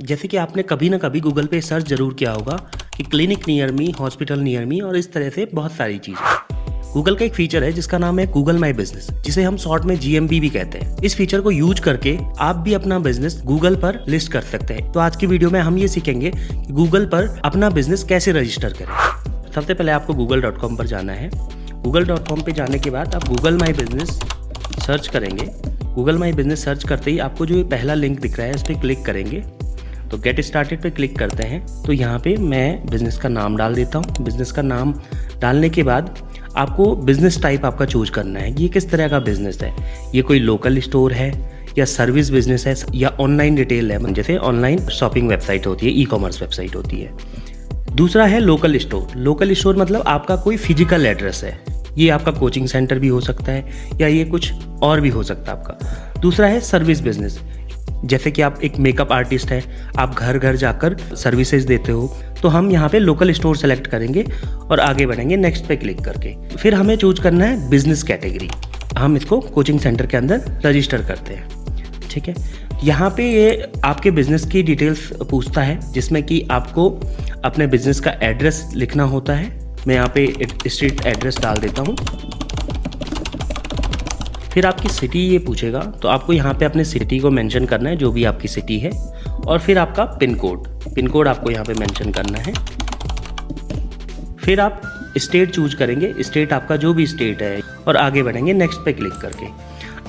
जैसे कि आपने कभी ना कभी गूगल पे सर्च जरूर किया होगा कि clinic near me, hospital near me और इस तरह से बहुत सारी चीज़ें। गूगल का एक फीचर है जिसका नाम है गूगल माई बिजनेस, जिसे हम शॉर्ट में GMB भी कहते हैं। इस फीचर को यूज करके आप भी अपना बिजनेस गूगल पर लिस्ट कर सकते हैं। तो आज की वीडियो में हम ये सीखेंगे कि गूगल पर अपना बिजनेस कैसे रजिस्टर करें। सबसे पहले आपको google.com पर जाना है। google.com पे जाने के बाद आप गूगल माई बिजनेस सर्च करेंगे। गूगल माई बिजनेस सर्च करते ही आपको जो पहला लिंक दिख रहा है उस पर क्लिक करेंगे। तो गेट स्टार्टेड पे क्लिक करते हैं। तो यहाँ पे मैं बिज़नेस का नाम डाल देता हूँ। बिज़नेस का नाम डालने के बाद आपको बिज़नेस टाइप आपका चूज करना है। ये किस तरह का बिज़नेस है, ये कोई लोकल स्टोर है या सर्विस बिजनेस है या ऑनलाइन रिटेल है, जैसे ऑनलाइन शॉपिंग वेबसाइट होती है, ई-कॉमर्स वेबसाइट होती है। दूसरा है लोकल स्टोर। लोकल स्टोर मतलब आपका कोई फिजिकल एड्रेस है। ये आपका कोचिंग सेंटर भी हो सकता है या ये कुछ और भी हो सकता है आपका। दूसरा है सर्विस बिजनेस, जैसे कि आप एक मेकअप आर्टिस्ट है, आप घर घर जाकर सर्विसेज देते हो, तो हम यहाँ पे लोकल स्टोर सेलेक्ट करेंगे और आगे बढ़ेंगे नेक्स्ट पे क्लिक करके। फिर हमें चूज करना है बिजनेस कैटेगरी। हम इसको कोचिंग सेंटर के अंदर रजिस्टर करते हैं, ठीक है। यहाँ पे ये आपके बिजनेस की डिटेल्स पूछता है, जिसमें कि आपको अपने बिजनेस का एड्रेस लिखना होता है। मैं यहाँ पे स्ट्रीट एड्रेस डाल देता हूँ। फिर आपकी सिटी ये पूछेगा, तो आपको यहाँ पे अपने सिटी को मेंशन करना है, जो भी आपकी सिटी है। और फिर आपका पिन कोड आपको यहाँ पे मेंशन करना है। फिर आप स्टेट चूज करेंगे, स्टेट आपका जो भी स्टेट है, और आगे बढ़ेंगे नेक्स्ट पे क्लिक करके।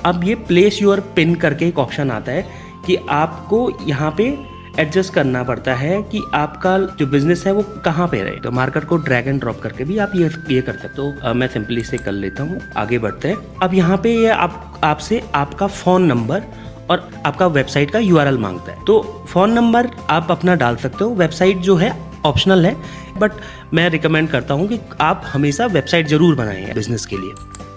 अब ये प्लेस योर पिन करके एक ऑप्शन आता है कि आपको यहाँ पे एडजस्ट करना पड़ता है कि आपका जो बिजनेस है वो कहाँ पे रहे। तो मार्कर को ड्रैग एंड ड्रॉप करके भी आप ये कर सकते हो। तो मैं सिंपली से कर लेता हूँ, आगे बढ़ते हैं। अब यहाँ पे ये आपसे आपका फ़ोन नंबर और आपका वेबसाइट का URL मांगता है। तो फ़ोन नंबर आप अपना डाल सकते हो, वेबसाइट जो है ऑप्शनल है, बट मैं रिकमेंड करता हूँ कि आप हमेशा वेबसाइट ज़रूर बनाएं बिजनेस के लिए।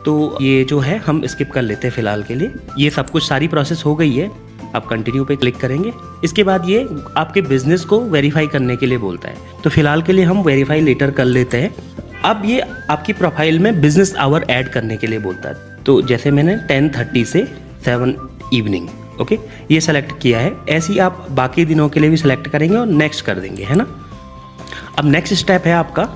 तो ये जो है हम स्किप कर लेते हैं फ़िलहाल के लिए। ये सब कुछ सारी प्रोसेस हो गई है। आप कंटिन्यू पे क्लिक करेंगे। इसके बाद ये आपके बिजनेस को वेरीफाई करने के लिए बोलता है। तो फिलहाल के लिए हम वेरीफाई लेटर कर लेते हैं। अब ये आपकी प्रोफाइल में बिजनेस आवर ऐड करने के लिए बोलता है। तो जैसे मैंने 10:30 से 7 इवनिंग, ओके, ये सेलेक्ट किया है। ऐसे ही आप बाकी दिनों के लिए भी सिलेक्ट करेंगे और नेक्स्ट कर देंगे, है ना। अब नेक्स्ट स्टेप है आपका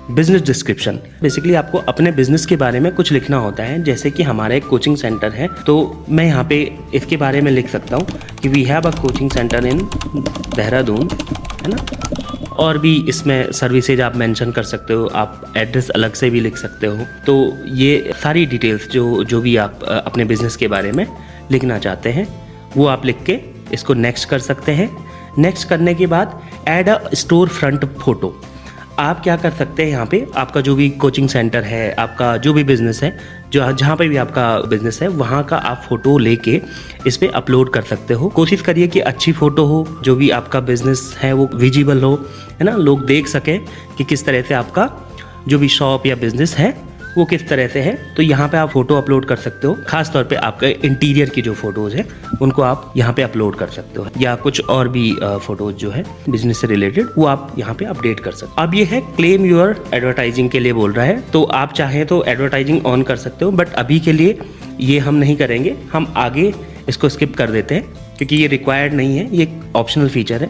बिजनेस डिस्क्रिप्शन। बेसिकली आपको अपने बिजनेस के बारे में कुछ लिखना होता है। जैसे कि हमारा एक कोचिंग सेंटर है, तो मैं यहाँ पे इसके बारे में लिख सकता हूँ कि we have a coaching centre in Dehradun, है ना। और भी इसमें सर्विसेज आप मेंशन कर सकते हो, आप एड्रेस अलग से भी लिख सकते हो। तो ये सारी डिटेल्स जो भी आप अपने बिजनेस के बारे में लिखना चाहते हैं वो आप लिख के इसको नेक्स्ट कर सकते हैं। नेक्स्ट करने के बाद ऐड अ स्टोर फ्रंट फोटो। आप क्या कर सकते हैं, यहाँ पे आपका जो भी कोचिंग सेंटर है, आपका जो भी बिजनेस है, जो जहाँ पे भी आपका बिजनेस है, वहाँ का आप फोटो लेके इस पे अपलोड कर सकते हो। कोशिश करिए कि अच्छी फोटो हो, जो भी आपका बिजनेस है वो विजिबल हो, है ना, लोग देख सके कि किस तरह से आपका जो भी शॉप या बिजनेस है वो किस तरह से है। तो यहाँ पे आप फोटो अपलोड कर सकते हो। खास तौर पे आपके इंटीरियर की जो फोटोज है उनको आप यहाँ पे अपलोड कर सकते हो, या कुछ और भी फोटोज जो है बिजनेस से रिलेटेड वो आप यहाँ पे अपडेट कर सकते हो। अब ये है क्लेम योर एडवर्टाइजिंग के लिए बोल रहा है। तो आप चाहें तो एडवर्टाइजिंग ऑन कर सकते हो, बट अभी के लिए ये हम नहीं करेंगे। हम आगे इसको स्किप कर देते हैं क्योंकि ये रिक्वायर्ड नहीं है, ये ऑप्शनल फीचर है।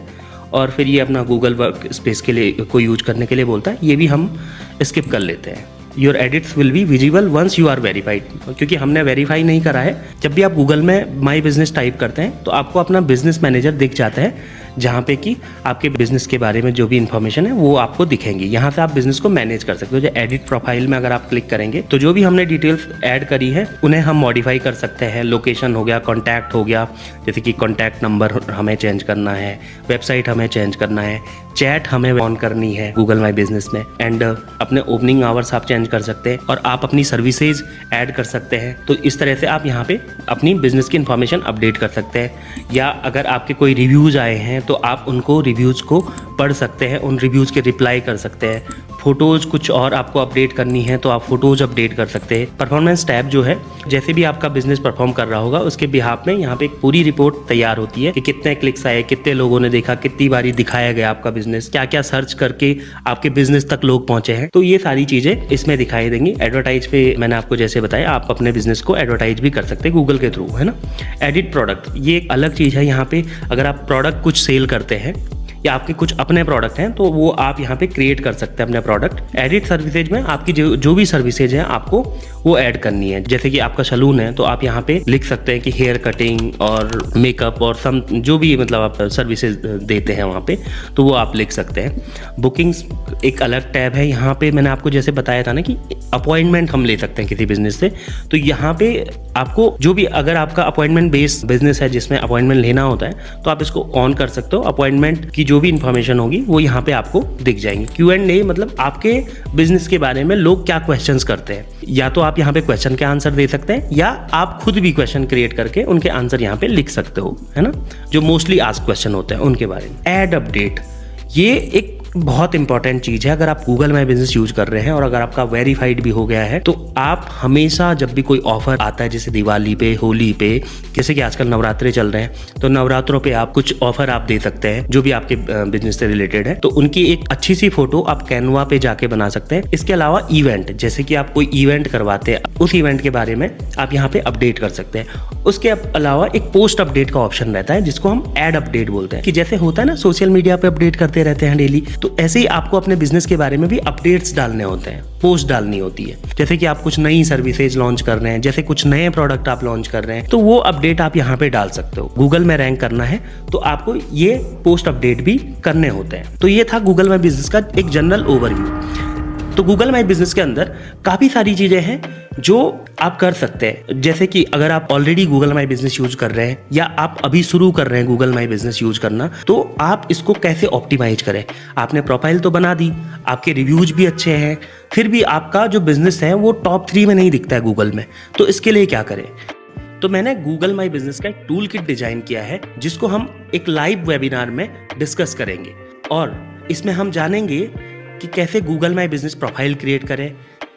और फिर ये अपना गूगल वर्क स्पेस के लिए को यूज करने के लिए बोलता है, ये भी हम स्किप कर लेते हैं। Your edits will be visible once you are verified, क्योंकि हमने वेरीफाई नहीं करा है। जब भी आप गूगल में माई बिजनेस टाइप करते हैं तो आपको अपना बिजनेस मैनेजर दिख जाता है, जहाँ पे कि आपके बिजनेस के बारे में जो भी इन्फॉर्मेशन है वो आपको दिखेंगी। यहाँ से आप बिजनेस को मैनेज कर सकते हो। जो एडिट प्रोफाइल में अगर आप क्लिक करेंगे तो जो भी हमने डिटेल्स ऐड करी है उन्हें हम मॉडिफाई कर सकते हैं। लोकेशन हो गया, कॉन्टैक्ट हो गया, जैसे कि कॉन्टैक्ट नंबर हमें चेंज करना है, वेबसाइट हमें चेंज करना है, चैट हमें ऑन करनी है गूगल माई बिजनेस में, एंड अपने ओपनिंग आवर्स आप चेंज कर सकते हैं और आप अपनी सर्विसेज ऐड कर सकते हैं। तो इस तरह से आप यहाँ पे अपनी बिजनेस की इन्फॉर्मेशन अपडेट कर सकते हैं। या अगर आपके कोई रिव्यूज़ आए हैं तो आप उनको रिव्यूज़ को पढ़ सकते हैं, उन रिव्यूज़ के रिप्लाई कर सकते हैं, फोटोज़ कुछ और आपको अपडेट करनी है तो आप फोटोज़ अपडेट कर सकते हैं। परफॉर्मेंस टैब जो है, जैसे भी आपका बिजनेस परफॉर्म कर रहा होगा उसके बिहाफ में यहाँ पे एक पूरी रिपोर्ट तैयार होती है कि कितने क्लिक्स आए, कितने लोगों ने देखा, कितनी बारी दिखाया गया आपका बिजनेस, क्या क्या सर्च करके आपके बिजनेस तक लोग पहुंचे हैं। तो ये सारी चीजें इसमें दिखाई देंगी। एडवर्टाइज पे मैंने आपको जैसे बताया, आप अपने बिजनेस को एडवर्टाइज भी कर सकते हैं गूगल के थ्रू, है ना। एडिट प्रोडक्ट, ये एक अलग चीज है। यहाँ पे अगर आप प्रोडक्ट कुछ सेल करते हैं या आपके कुछ अपने प्रोडक्ट हैं तो वो आप यहाँ पे क्रिएट कर सकते हैं अपने प्रोडक्ट। एडिट सर्विसेज में आपकी जो भी सर्विसेज हैं आपको वो ऐड करनी है। जैसे कि आपका सैलून है तो आप यहाँ पे लिख सकते हैं कि हेयर कटिंग और मेकअप और सम जो भी मतलब आप सर्विसेज देते हैं वहाँ पे, तो वो आप लिख सकते हैं। बुकिंग्स एक अलग टैब है। यहाँ पे मैंने आपको जैसे बताया था ना कि अपॉइंटमेंट हम ले सकते हैं किसी बिजनेस से, तो यहाँ पे आपको जो भी, अगर आपका अपॉइंटमेंट बेस्ड बिजनेस है जिसमें अपॉइंटमेंट लेना होता है तो आप इसको ऑन कर सकते हो। अपॉइंटमेंट की जो भी इंफॉर्मेशन होगी वो यहाँ पे आपको दिख जाएंगी। Q&A मतलब आपके बिजनेस के बारे में लोग क्या क्वेश्चंस करते हैं, या तो आप यहाँ पे क्वेश्चन के आंसर दे सकते हैं या आप खुद भी क्वेश्चन क्रिएट करके उनके आंसर यहाँ पे लिख सकते हो, है ना, जो मोस्टली आस्क क्वेश्चन होते हैं उनके बारे में। ऐड अपडेट, ये एक बहुत इंपॉर्टेंट चीज है। अगर आप गूगल माई बिजनेस यूज कर रहे हैं और अगर आपका वेरीफाइड भी हो गया है तो आप हमेशा जब भी कोई ऑफर आता है, जैसे दिवाली पे, होली पे, जैसे कि आजकल नवरात्रे चल रहे हैं तो नवरात्रों पे आप कुछ ऑफर आप दे सकते हैं जो भी आपके बिजनेस से रिलेटेड है, तो उनकी एक अच्छी सी फोटो आप कैनवा पे जाके बना सकते हैं। इसके अलावा इवेंट, जैसे कि आप कोई इवेंट करवाते हैं, उस इवेंट के बारे में आप यहाँ पे अपडेट कर सकते हैं। उसके अलावा एक पोस्ट अपडेट का ऑप्शन रहता है जिसको हम ऐड अपडेट बोलते हैं, कि जैसे होता है ना सोशल मीडिया पे अपडेट करते रहते हैं डेली, तो ऐसे ही आपको अपने बिजनेस के बारे में भी अपडेट्स डालने होते हैं, पोस्ट डालनी होती है। जैसे कि आप कुछ नई सर्विसेज लॉन्च कर रहे हैं, जैसे कुछ नए प्रोडक्ट आप लॉन्च कर रहे हैं, तो वो अपडेट आप यहाँ पे डाल सकते हो। गूगल में रैंक करना है तो आपको ये पोस्ट अपडेट भी करने होते हैं। तो ये था गूगल माई बिजनेस का एक जनरल ओवरव्यू। तो गूगल माई बिजनेस के अंदर काफी सारी चीजें हैं जो आप कर सकते हैं। जैसे कि अगर आप already Google my business use कर रहे हैं या आप अभी शुरू कर रहे हैं गूगल माई बिजनेस यूज करना, तो आप इसको कैसे ऑप्टिमाइज करें। आपने प्रोफाइल तो बना दी, आपके रिव्यूज भी अच्छे हैं, फिर भी आपका जो बिजनेस है वो टॉप 3 में नहीं दिखता है गूगल में, तो इसके लिए क्या करें। तो मैंने गूगल माई बिजनेस का एक टूल किट डिजाइन किया है जिसको हम एक लाइव वेबिनार में डिस्कस करेंगे, और इसमें हम जानेंगे कि कैसे Google my business profile create करें,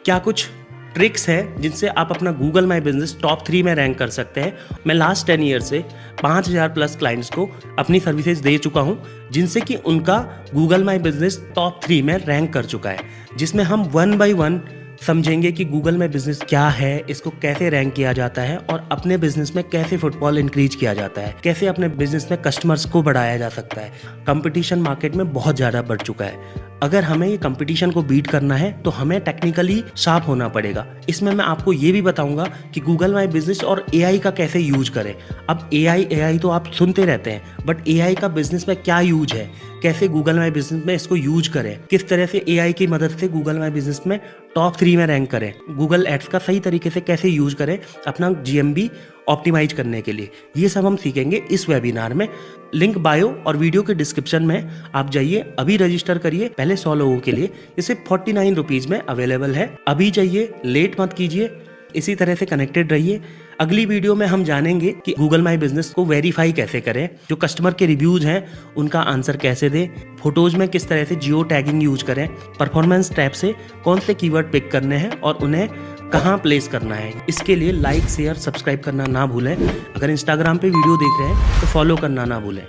क्या कुछ ट्रिक्स है जिनसे आप अपना गूगल माई बिजनेस टॉप 3 में रैंक कर सकते हैं। मैं लास्ट 10 ईयर से 5000 प्लस क्लाइंट्स को अपनी सर्विसेज दे चुका हूं जिनसे कि उनका गूगल माई बिजनेस टॉप 3 में रैंक कर चुका है, जिसमें हम 1 by 1 समझेंगे कि गूगल में बिजनेस क्या है, इसको कैसे रैंक किया जाता है और अपने बिजनेस में कैसे फुटफॉल इंक्रीज किया जाता है, कैसे अपने बिजनेस में कस्टमर्स को बढ़ाया जा सकता है। कंपटीशन मार्केट में बहुत ज़्यादा बढ़ चुका है। अगर हमें ये कंपटीशन को बीट करना है तो हमें टेक्निकली शार्प होना पड़ेगा। इसमें मैं आपको ये भी बताऊंगा कि गूगल माई बिजनेस और एआई का कैसे यूज करें। अब एआई तो आप सुनते रहते हैं, बट एआई का बिजनेस में क्या यूज है, कैसे गूगल माई बिजनेस में इसको यूज करें, किस तरह से एआई की मदद से गूगल माई बिजनेस में टॉप 3 में रैंक करें, गूगल एड्स का सही तरीके से कैसे यूज करें अपना जीएमबी ऑप्टिमाइज करने के लिए, ये सब हम सीखेंगे इस वेबिनार में। लिंक बायो और वीडियो के डिस्क्रिप्शन में आप जाइए, अभी रजिस्टर करिए। पहले 100 लोगों के लिए ये सिर्फ 49 रुपीज में अवेलेबल है। अभी जाइए, लेट मत कीजिए। इसी तरह से कनेक्टेड रहिए। अगली वीडियो में हम जानेंगे कि गूगल माई बिजनेस को वेरीफाई कैसे करें, जो कस्टमर के रिव्यूज हैं उनका आंसर कैसे दें, फोटोज में किस तरह से जियो टैगिंग यूज करें, परफॉर्मेंस टैब से कौन से कीवर्ड पिक करने हैं और उन्हें कहाँ प्लेस करना है। इसके लिए लाइक, शेयर, सब्सक्राइब करना ना भूलें। अगर इंस्टाग्राम पे वीडियो देख रहे हैं तो फॉलो करना ना भूलें।